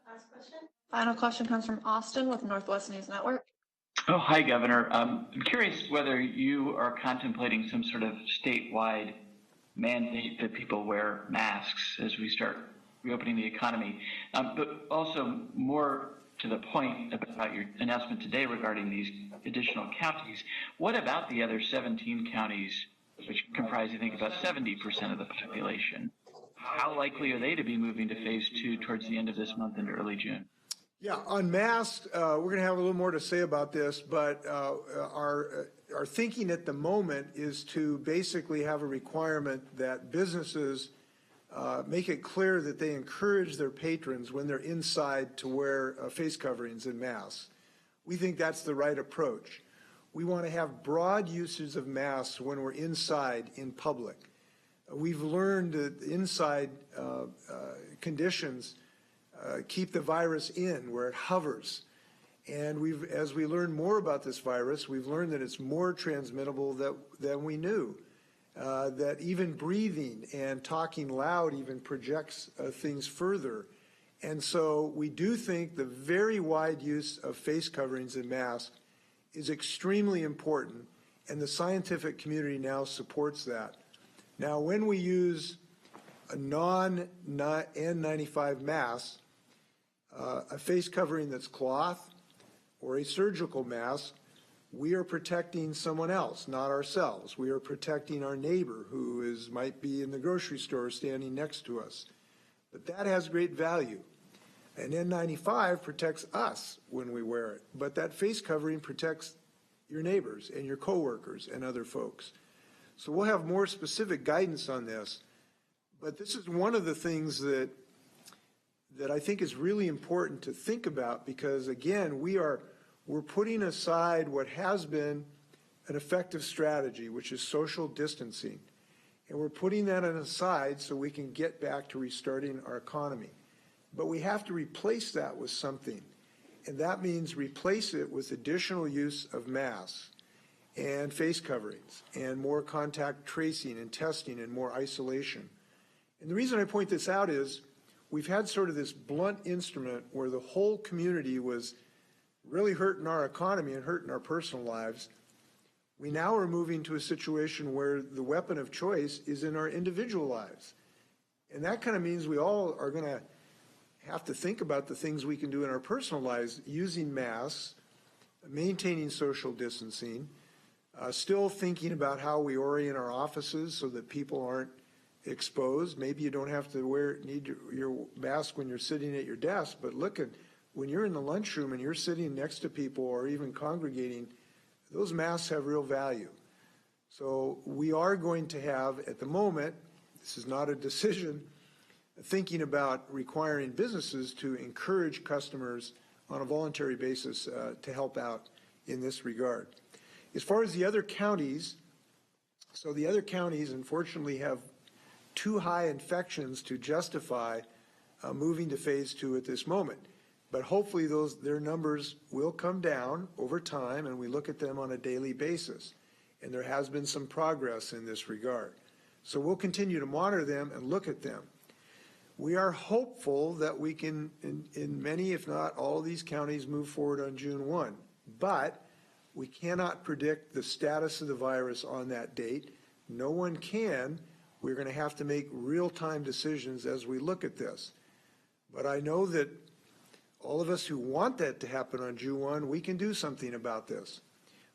Last question. Final question comes from Austin with Northwest News Network. Oh, hi, Governor. I'm curious whether you are contemplating some sort of statewide mandate that people wear masks as we start reopening the economy. But also more to the point about your announcement today regarding these additional counties, what about the other 17 counties, which comprise, I think, about 70% of the population? How likely are they to be moving to phase 2 towards the end of this month into early June? Yeah, on masks, we're going to have a little more to say about this, but our thinking at the moment is to basically have a requirement that businesses make it clear that they encourage their patrons when they're inside to wear face coverings and masks. We think that's the right approach. We want to have broad uses of masks when we're inside in public. We've learned that inside conditions keep the virus in where it hovers. And as we learn more about this virus, we've learned that it's more transmittable than we knew. That even breathing and talking loud even projects things further. And so we do think the very wide use of face coverings and masks is extremely important, and the scientific community now supports that. Now, when we use a non-N95 mask, a face covering that's cloth or a surgical mask, we are protecting someone else, not ourselves. We are protecting our neighbor who might be in the grocery store standing next to us. But that has great value. An N95 protects us when we wear it, but that face covering protects your neighbors and your coworkers and other folks. So we'll have more specific guidance on this, but this is one of the things that I think is really important to think about because, again, we're putting aside what has been an effective strategy, which is social distancing, and we're putting that aside so we can get back to restarting our economy. But we have to replace that with something, and that means replace it with additional use of masks and face coverings and more contact tracing and testing and more isolation. And the reason I point this out is we've had sort of this blunt instrument where the whole community was really hurting our economy and hurting our personal lives. We now are moving to a situation where the weapon of choice is in our individual lives. And that kind of means we all are going to have to think about the things we can do in our personal lives, using masks, maintaining social distancing, still thinking about how we orient our offices so that people aren't exposed. Maybe you don't have to need your mask when you're sitting at your desk, but look at when you're in the lunchroom and you're sitting next to people or even congregating, those masks have real value. So we are going to have, at the moment, this is not a decision, thinking about requiring businesses to encourage customers on a voluntary basis to help out in this regard. As far as the other counties, so the other counties unfortunately have too high infections to justify moving to phase 2 at this moment. But hopefully their numbers will come down over time, and we look at them on a daily basis. And there has been some progress in this regard. So we'll continue to monitor them and look at them. We are hopeful that we can, in many, if not all of these counties, move forward on June 1. But we cannot predict the status of the virus on that date. No one can. We're going to have to make real-time decisions as we look at this. But I know that all of us who want that to happen on June 1, we can do something about this.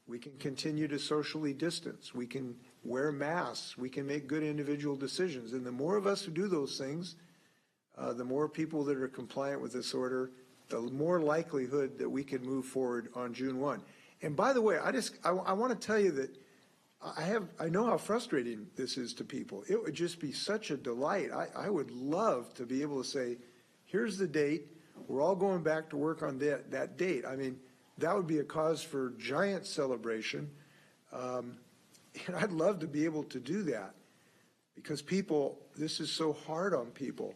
We can continue to socially distance. We can wear masks. We can make good individual decisions. And the more of us who do those things, the more people that are compliant with this order, the more likelihood that we can move forward on June 1. And by the way, I want to tell you that I know how frustrating this is to people. It would just be such a delight. I would love to be able to say, here's the date. We're all going back to work on that date. I mean, that would be a cause for giant celebration. And I'd love to be able to do that because people, this is so hard on people.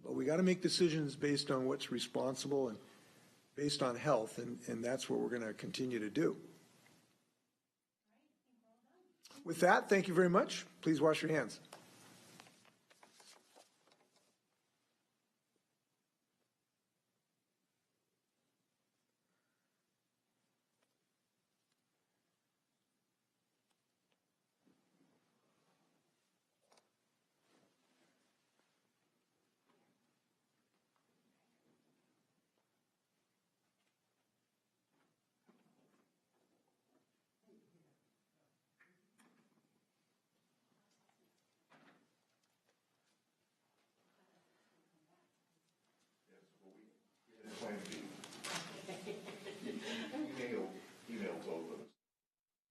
But we got to make decisions based on what's responsible and based on health, and that's what we're going to continue to do. With that, thank you very much. Please wash your hands.